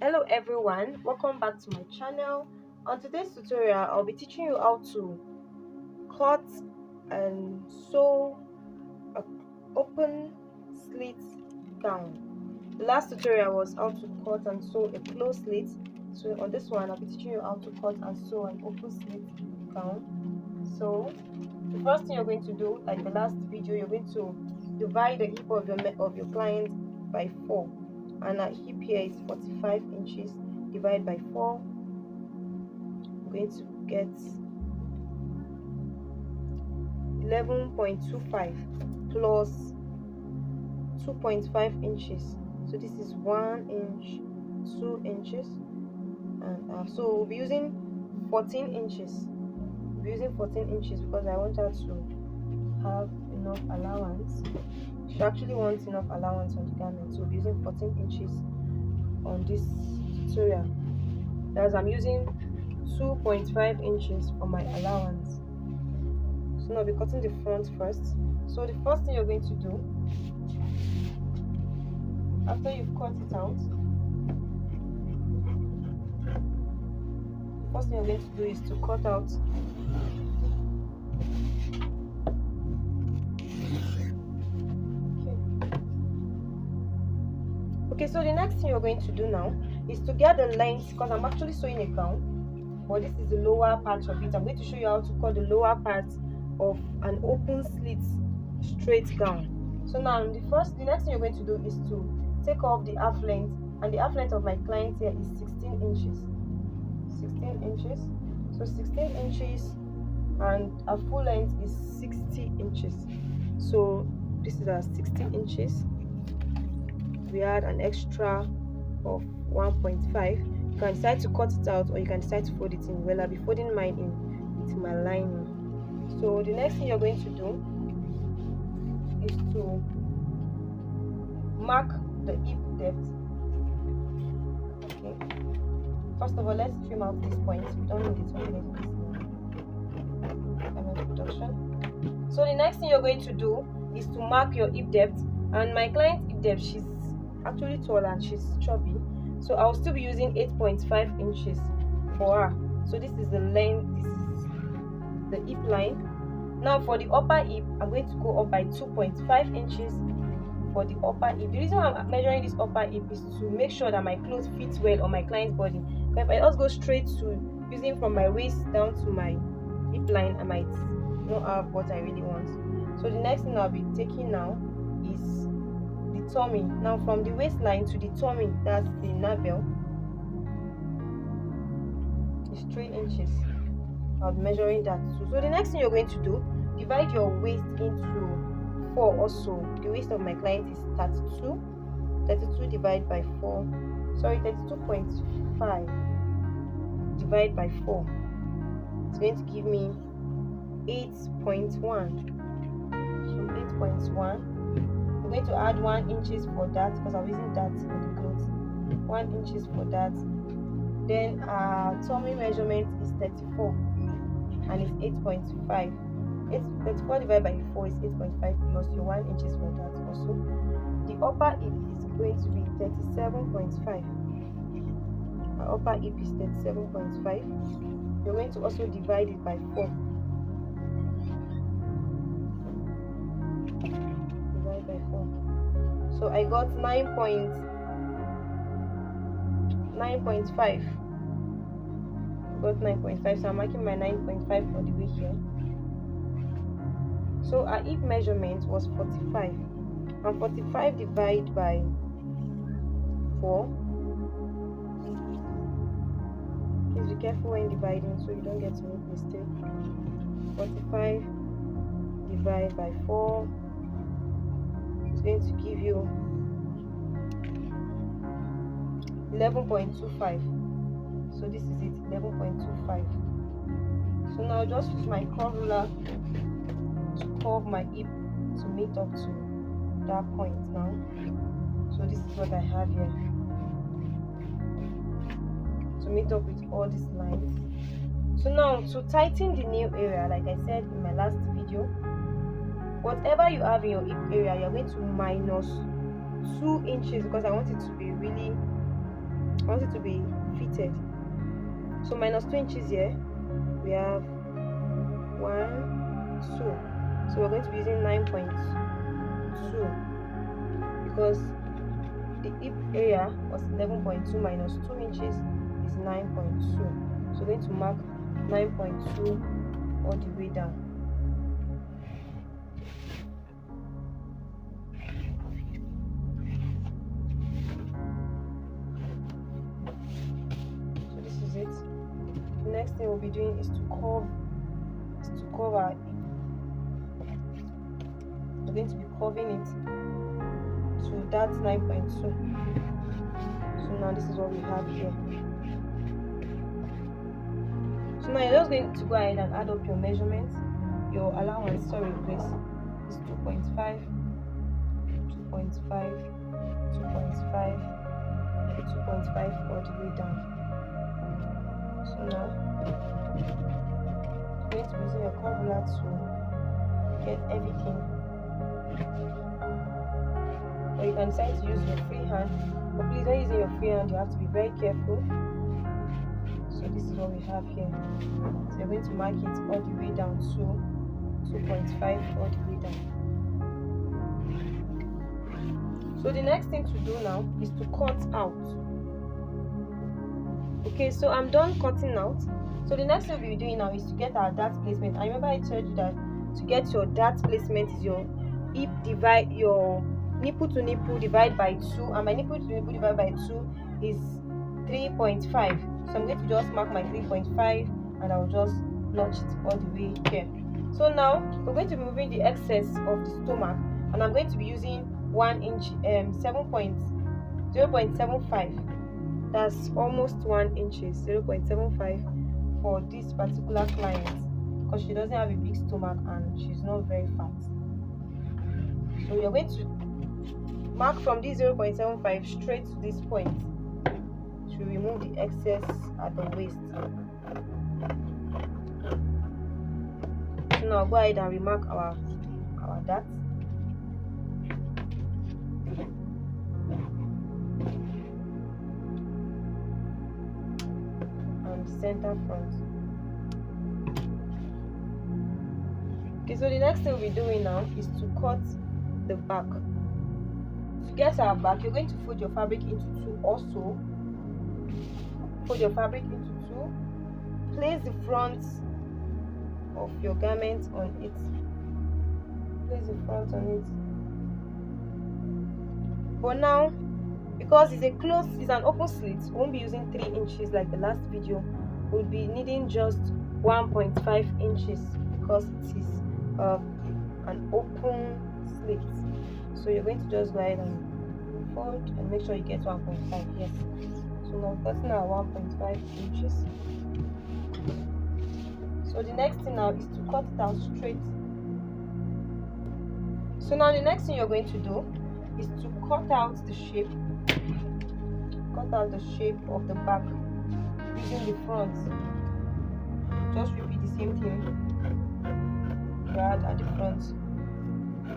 Hello everyone, welcome back to my channel. On today's tutorial I'll be teaching you how to cut and sew a open slit gown. The last tutorial was how to cut and sew a closed slit, so on this one I'll be teaching you how to cut and sew an open slit gown. So the first thing you're going to do, like the last video, you're going to divide the hip of your client by 4, and our hip here is 45 inches. Divide by 4, I'm going to get 11.25 plus 2.5 inches. So this is 1 inch, 2 inches, and so we'll be using 14 inches. We'll be using 14 inches because I want her to have enough allowance. She actually wants enough allowance on the garment, so we'll be using 14 inches on this tutorial. As I'm using 2.5 inches for my allowance. So now I'll be cutting the front first. So the first thing you're going to do, after you've cut it out, the first thing you're going to do is to cut out Okay, so the next thing you're going to do now is to get the length, because I'm actually sewing a gown, but this is the lower part of it. I'm going to show you how to cut the lower part of an open slit straight gown. So now the next thing you're going to do is to take off the half length, and the half length of my client here is 16 inches. 16 inches. So 16 inches, and a full length is 60 inches. So this is our 60 inches. We add an extra of 1.5. You can decide to cut it out, or you can decide to fold it in. Well, I'll be folding mine in with my lining. So the next thing you're going to do is to mark the hip depth. Okay, first of all, let's trim out this point. We don't need it when we production. So the next thing you're going to do is to mark your hip depth. And my client's hip depth, she's actually tall and she's chubby, so I'll still be using 8.5 inches for her. So this is the length, this is the hip line. Now for the upper hip, I'm going to go up by 2.5 inches for the upper hip. The reason why I'm measuring this upper hip is to make sure that my clothes fits well on my client's body. But if I just go straight to using from my waist down to my hip line, I might not have what I really want. So the next thing I'll be taking now is the tummy. Now from the waistline to the tummy, that's the navel, is 3 inches. I'll be measuring that too. So the next thing you're going to do, divide your waist into 4 also. The waist of my client is 32. 32 divided by 4. Sorry, 32.5 divided by 4. It's going to give me 8.1. So 8.1. I'm going to add 1 inches for that because I'm using that on the clothes. 1 inches for that. Then our tummy measurement is 34 and it's 8.5. 34 divided by 4 is 8.5 plus your 1 inches for that also. The upper hip is going to be 37.5. Our upper hip is 37.5. You're going to also divide it by 4. So I got 9.5. Got 9.5. So I'm marking my 9.5 all the way here. So our hip measurement was 45, and 45 divided by 4. Please be careful when dividing so you don't get to make mistake. 45 divided by 4. It's going to give you 11.25. So this is it, 11.25. So now just use my curve ruler to curve my hip to meet up to that point now. So this is what I have here to meet up with all these lines. So now to tighten the nail area, like I said in my last video, whatever you have in your hip area, you're going to minus 2 inches because I want it to be really I want it to be fitted. So minus 2 inches here, we have 1, 2. So we're going to be using 9.2 because the hip area was 11.2 minus 2 inches is 9.2. So we're going to mark 9.2 all the way down. So this is it. The next thing we'll be doing is to curve our hip. We're going to be curving it to that 9.2. So now this is what we have here. So now you're just going to go ahead and add up your measurements. Your allowance, sorry, please, is 2.5, 2.5, 2.5, 2.5 all the way down. So now you're going to be using your curve ruler to get everything. Or you can decide to use your free hand, but please, when using your free hand, you have to be very careful. So this is what we have here. So you're going to mark it all the way down to 2.5 all the way down. So the next thing to do now is to cut out. Okay, so I'm done cutting out. So the next thing we'll be doing now is to get our dart placement. I remember I told you that to get your dart placement is your hip divide, your nipple to nipple divide by 2, and my nipple to nipple divide by 2 is 3.5. So I'm going to just mark my 3.5 and I'll just notch it all the way here. So now we're going to be moving the excess of the stomach, and I'm going to be using 1 inch 0.75. That's almost 1 inches, 0.75 for this particular client because she doesn't have a big stomach and she's not very fat. So you're going to mark from this 0.75 straight to this point to remove the excess at the waist. So now go ahead and remark our dart. And center front. Okay, so the next thing we'll be doing now is to cut the back. To get our back, you're going to fold your fabric into 2 also. Fold your fabric into 2. Place the front of your garment on it. Place the front on it. But now, because it's an open slit, we won't be using 3 inches like the last video. We'll be needing just 1.5 inches because it is an open slit. So you're going to just go ahead and fold and make sure you get 1.5. Yes. So now cutting our 1.5 inches. So the next thing now is to cut it out straight. So now the next thing you're going to do is to cut out the shape. Cut out the shape of the back using the front. Just repeat the same thing you had at the front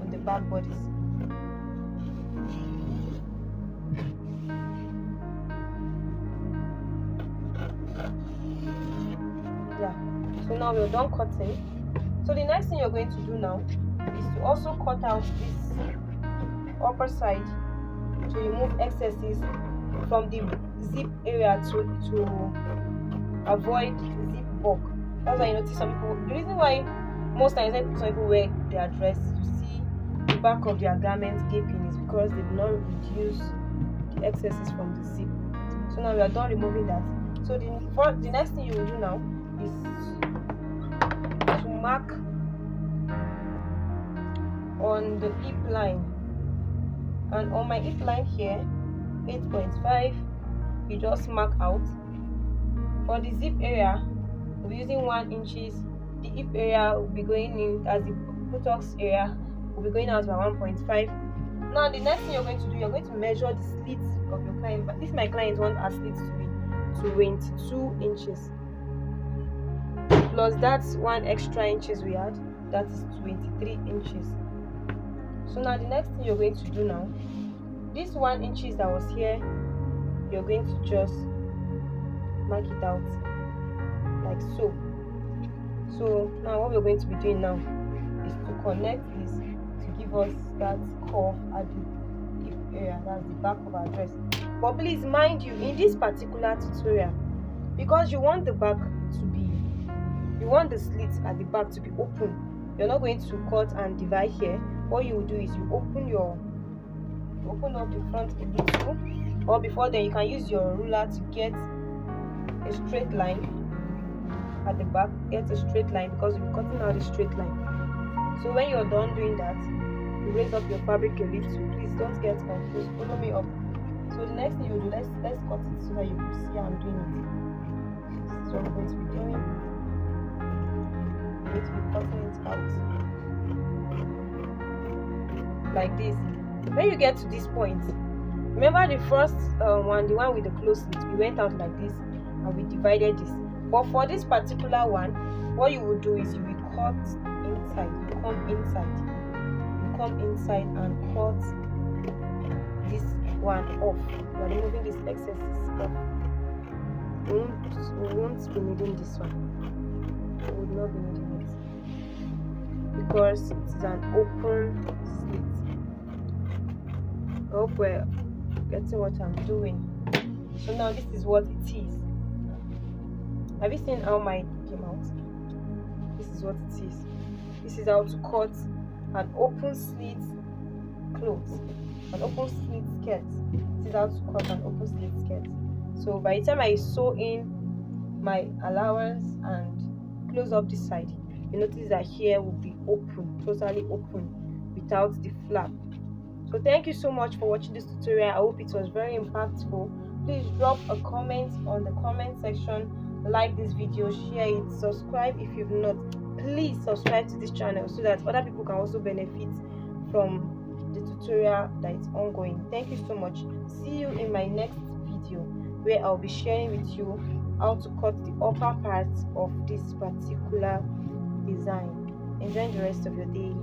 on the back bodies. Yeah. So now we're done cutting. So the next thing you're going to do now is to also cut out this upper side to remove excesses from the zip area to avoid zip bulk. That's why you notice some people, the reason why most times when some people wear their dress, you see the back of their garment gaping is because they do not reduce the excesses from the zip. So now we are done removing that. So the next thing you will do now is to mark on the hip line, and on my hip line here 8.5, you just mark out. For the zip area, we'll be using 1 inches. The hip area will be going in as the buttocks area will be going out by 1.5. Now the next thing you're going to do, you're going to measure the slits of your client. But if my client wants her slits to be 22 inches plus that's 1 extra inches we had, that is 23 inches. So now the next thing you're going to do now, this 1 inches that was here, you're going to just mark it out like so. So now what we're going to be doing now is to connect this to give us that curve at the hip area, that's the back of our dress. But please mind you, in this particular tutorial, because you want the back to be, you want the slit at the back to be open, you're not going to cut and divide here. What you will do is you open up the front a little, or before then you can use your ruler to get a straight line at the back. Get a straight line because you're cutting out a straight line. So when you're done doing that, you raise up your fabric a little. Please don't get confused, follow me up. So the next thing you do, let's cut it so that you can see how I'm doing it. This is what I'm going to be doing. I'm going to be cutting it out like this. When you get to this point, remember the first one, the one with the closed slit, we went out like this and we divided this. But for this particular one, what you will do is you will cut inside. You come inside and cut this one off. You're removing this excess off. We won't be needing this one. We will not be needing it because it's an open slit. I hope we're getting what I'm doing. So now this is what it is. Have you seen how mine came out? This is what it is. This is how to cut an open slit clothes, an open slit skirt. This is how to cut an open slit skirt. So by the time I sew in my allowance and close up this side, you notice that here will be open, totally open, without the flap. So thank you so much for watching this tutorial. I hope it was very impactful. Please drop a comment on the comment section, like this video, share it, subscribe if you've not. Please subscribe to this channel so that other people can also benefit from the tutorial that is ongoing. Thank you so much. See you in my next video where I'll be sharing with you how to cut the upper part of this particular design. Enjoy the rest of your day.